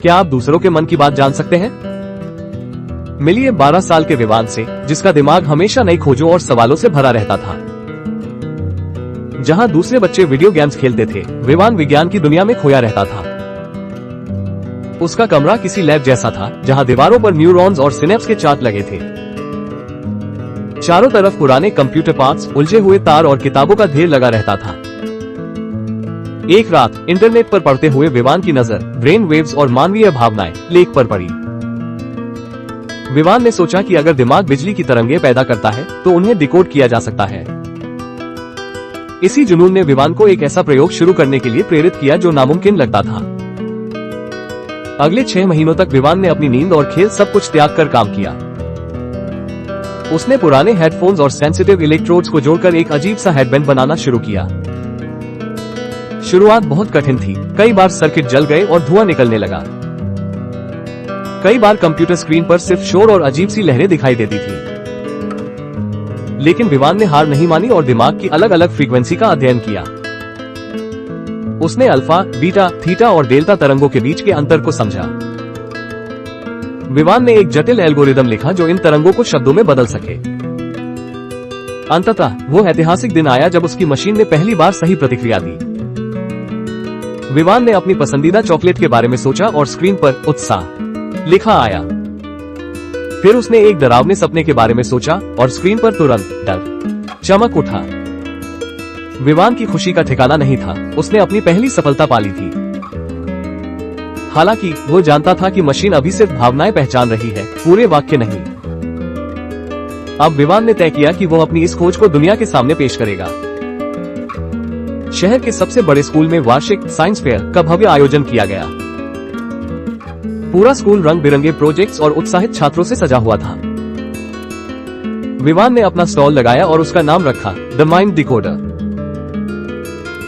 क्या आप दूसरों के मन की बात जान सकते हैं? मिलिए 12 साल के विवान से, जिसका दिमाग हमेशा नई खोजों और सवालों से भरा रहता था। जहां दूसरे बच्चे वीडियो गेम्स खेलते थे, विवान विज्ञान की दुनिया में खोया रहता था। उसका कमरा किसी लैब जैसा था, जहां दीवारों पर न्यूरॉन्स और सिनेप्स के चार्ट लगे थे। चारों तरफ पुराने कंप्यूटर पार्ट्स, उलझे हुए तार और किताबों का ढेर लगा रहता था। एक रात इंटरनेट पर पढ़ते हुए विवान की नजर ब्रेन वेव्स और मानवीय भावनाएं लेख पर पड़ी। विवान ने सोचा कि अगर दिमाग बिजली की तरंगें पैदा करता है तो उन्हें डिकोड किया जा सकता है। इसी जुनून ने विवान को एक ऐसा प्रयोग शुरू करने के लिए प्रेरित किया जो नामुमकिन लगता था। अगले 6 महीनों तक विवान ने अपनी नींद और खेल सब कुछ त्याग कर काम किया। उसने पुराने हेडफोन्स और सेंसिटिव इलेक्ट्रोड्स को जोड़कर एक अजीब सा हेडबैंड बनाना शुरू किया। शुरुआत बहुत कठिन थी। कई बार सर्किट जल गए और धुआं निकलने लगा। कई बार कंप्यूटर स्क्रीन पर सिर्फ शोर और अजीब सी लहरें दिखाई देती थी। लेकिन विवान ने हार नहीं मानी और दिमाग की अलग अलग फ्रीक्वेंसी का अध्ययन किया। उसने अल्फा, बीटा, थीटा और डेल्टा तरंगों के बीच के अंतर को समझा। विवान ने एक जटिल एल्गोरिदम लिखा जो इन तरंगों को शब्दों में बदल सके। अंततः वो ऐतिहासिक दिन आया जब उसकी मशीन ने पहली बार सही प्रतिक्रिया दी। विवान ने अपनी पसंदीदा चॉकलेट के बारे में सोचा और स्क्रीन पर उत्साह लिखा आया। फिर उसने एक डरावने सपने के बारे में सोचा और स्क्रीन पर तुरंत डर चमक उठा। विवान की खुशी का ठिकाना नहीं था। उसने अपनी पहली सफलता पाली थी। हालांकि वो जानता था कि मशीन अभी सिर्फ भावनाएं पहचान रही है, पूरे वाक्य नहीं। अब विवान ने तय किया कि वो अपनी इस खोज को दुनिया के सामने पेश करेगा। शहर के सबसे बड़े स्कूल में वार्षिक साइंस फेयर का भव्य आयोजन किया गया। पूरा स्कूल रंग बिरंगे प्रोजेक्ट्स और उत्साहित छात्रों से सजा हुआ था। विवान ने अपना स्टॉल लगाया और उसका नाम रखा द माइंड डिकोडर।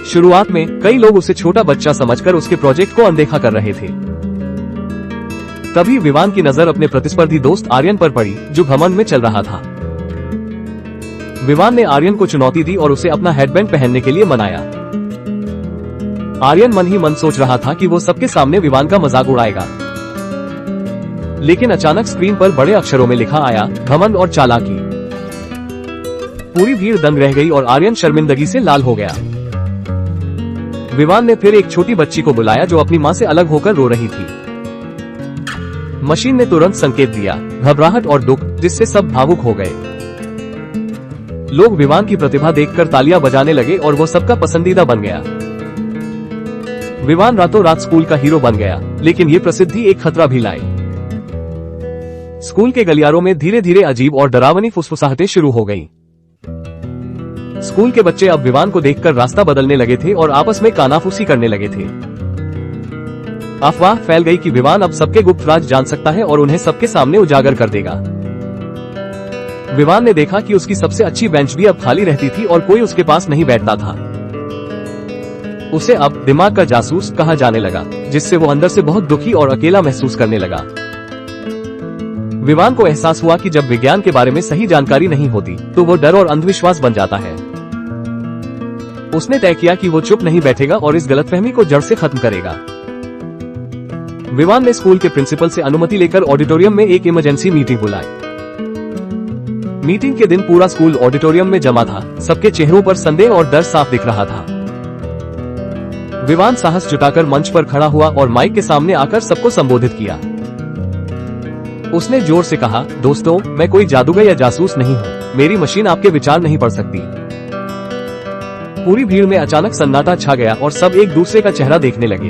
शुरुआत में कई लोग उसे छोटा बच्चा समझकर उसके प्रोजेक्ट को अनदेखा कर रहे थे। तभी विवान की नजर अपने प्रतिस्पर्धी दोस्त आर्यन पर पड़ी, जो घमंड में चल रहा था। विवान ने आर्यन को चुनौती दी और उसे अपना हेडबैंड पहनने के लिए मनाया। आर्यन मन ही मन सोच रहा था कि वो सबके सामने विवान का मजाक उड़ाएगा। लेकिन अचानक स्क्रीन पर बड़े अक्षरों में लिखा आया, घमंड और चालाकी। पूरी भीड़ दंग रह गई और आर्यन शर्मिंदगी से लाल हो गया। विवान ने फिर एक छोटी बच्ची को बुलाया जो अपनी मां से अलग होकर रो रही थी। मशीन ने तुरंत संकेत दिया, घबराहट और दुख, जिससे सब भावुक हो गए। लोग विवान की प्रतिभा देखकर तालियां बजाने लगे और वो सबका पसंदीदा बन गया। विवान रातों रात स्कूल का हीरो बन गया, लेकिन ये प्रसिद्धि एक खतरा भी लाई। स्कूल के गलियारों में धीरे धीरे अजीब और डरावनी फुसफुसाहटें शुरू हो गईं। स्कूल के बच्चे अब विवान को देखकर रास्ता बदलने लगे थे और आपस में कानाफूसी करने लगे थे। अफवाह फैल गई कि विवान अब सबके गुप्त राज जान सकता है और उन्हें सबके सामने उजागर कर देगा। विवान ने देखा कि उसकी सबसे अच्छी बेंच भी अब खाली रहती थी और कोई उसके पास नहीं बैठता था। उसे अब दिमाग का जासूस कहा जाने लगा, जिससे वो अंदर से बहुत दुखी और अकेला महसूस करने लगा। विवान को एहसास हुआ कि जब विज्ञान के बारे में सही जानकारी नहीं होती तो वो डर और अंधविश्वास बन जाता है। उसने तय किया कि वो चुप नहीं बैठेगा और इस गलतफहमी को जड़ से खत्म करेगा। विवान ने स्कूल के प्रिंसिपल से अनुमति लेकर ऑडिटोरियम में एक इमरजेंसी मीटिंग बुलाई। मीटिंग के दिन पूरा स्कूल ऑडिटोरियम में जमा था। सबके चेहरों पर संदेह और डर साफ दिख रहा था। विवान साहस जुटाकर मंच पर खड़ा हुआ और माइक के सामने आकर सबको संबोधित किया। उसने जोर से कहा, दोस्तों, मैं कोई जादूगर या जासूस नहीं हूँ। मेरी मशीन आपके विचार नहीं पढ़ सकती। पूरी भीड़ में अचानक सन्नाटा छा गया और सब एक दूसरे का चेहरा देखने लगे।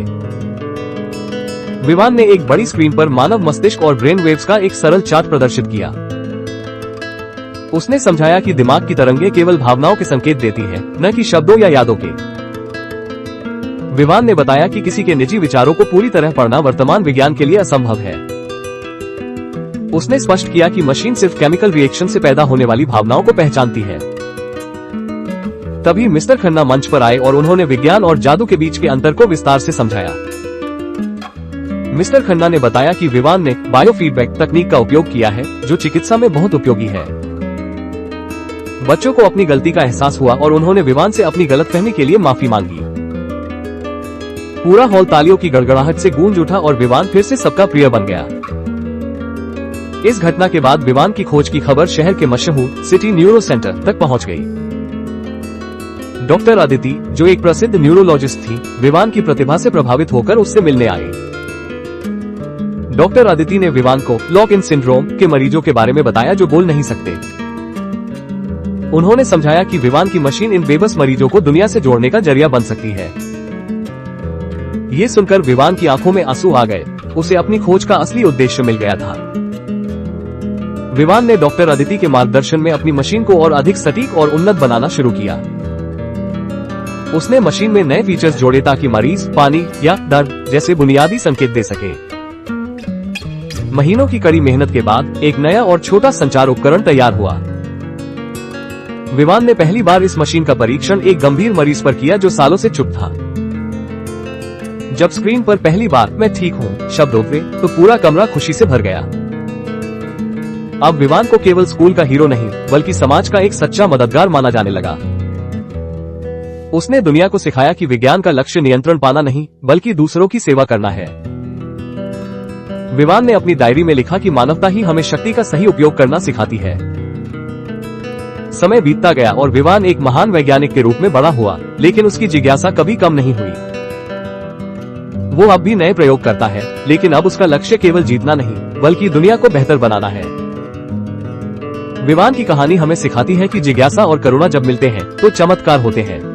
विवान ने एक बड़ी स्क्रीन पर मानव मस्तिष्क और ब्रेन वेव्स का एक सरल चार्ट प्रदर्शित किया। उसने समझाया कि दिमाग की तरंगें केवल भावनाओं के संकेत देती है, न कि शब्दों या यादों के। विवान ने बताया कि किसी के निजी विचारों को पूरी तरह पढ़ना वर्तमान विज्ञान के लिए असंभव है। उसने स्पष्ट किया कि मशीन सिर्फ केमिकल रिएक्शन से पैदा होने वाली भावनाओं को पहचानती है। तभी मिस्टर खन्ना मंच पर आए और उन्होंने विज्ञान और जादू के बीच के अंतर को विस्तार से समझाया। मिस्टर खन्ना ने बताया कि विवान ने बायोफीडबैक तकनीक का उपयोग किया है, जो चिकित्सा में बहुत उपयोगी है। बच्चों को अपनी गलती का एहसास हुआ और उन्होंने विवान से अपनी गलतफहमी के लिए माफी मांगी। पूरा हॉल तालियों की गड़गड़ाहट से गूंज उठा और विवान फिर से सबका प्रिय बन गया। इस घटना के बाद विवान की खोज की खबर शहर के मशहूर सिटी न्यूरो सेंटर तक पहुंच गई। डॉक्टर अदिति, जो एक प्रसिद्ध न्यूरोलॉजिस्ट थी, विवान की प्रतिभा से प्रभावित होकर उससे मिलने आई। डॉक्टर अदिति ने विवान को लॉक इन सिंड्रोम के मरीजों के बारे में बताया जो बोल नहीं सकते। उन्होंने समझाया कि विवान की मशीन इन बेबस मरीजों को दुनिया से जोड़ने का जरिया बन सकती है। ये सुनकर विवान की आंखों में आंसू आ गए। उसे अपनी खोज का असली उद्देश्य मिल गया था। विवान ने डॉक्टर अदिति के मार्गदर्शन में अपनी मशीन को और अधिक सटीक और उन्नत बनाना शुरू किया। उसने मशीन में नए फीचर्स जोड़े ताकि मरीज पानी या दर्द जैसे बुनियादी संकेत दे सके। महीनों की कड़ी मेहनत के बाद एक नया और छोटा संचार उपकरण तैयार हुआ। विवान ने पहली बार इस मशीन का परीक्षण एक गंभीर मरीज पर किया जो सालों से चुप था। जब स्क्रीन पर पहली बार "मैं ठीक हूँ" शब्द उतरे तो पूरा कमरा खुशी से भर गया। अब विवान को केवल स्कूल का हीरो नहीं बल्कि समाज का एक सच्चा मददगार माना जाने लगा। उसने दुनिया को सिखाया कि विज्ञान का लक्ष्य नियंत्रण पाना नहीं बल्कि दूसरों की सेवा करना है। विवान ने अपनी डायरी में लिखा कि मानवता ही हमें शक्ति का सही उपयोग करना सिखाती है। समय बीतता गया और विवान एक महान वैज्ञानिक के रूप में बड़ा हुआ, लेकिन उसकी जिज्ञासा कभी कम नहीं हुई। वो अब भी नए प्रयोग करता है, लेकिन अब उसका लक्ष्य केवल जीतना नहीं बल्कि दुनिया को बेहतर बनाना है। विवान की कहानी हमें सिखाती है कि जिज्ञासा और करुणा जब मिलते हैं तो चमत्कार होते हैं।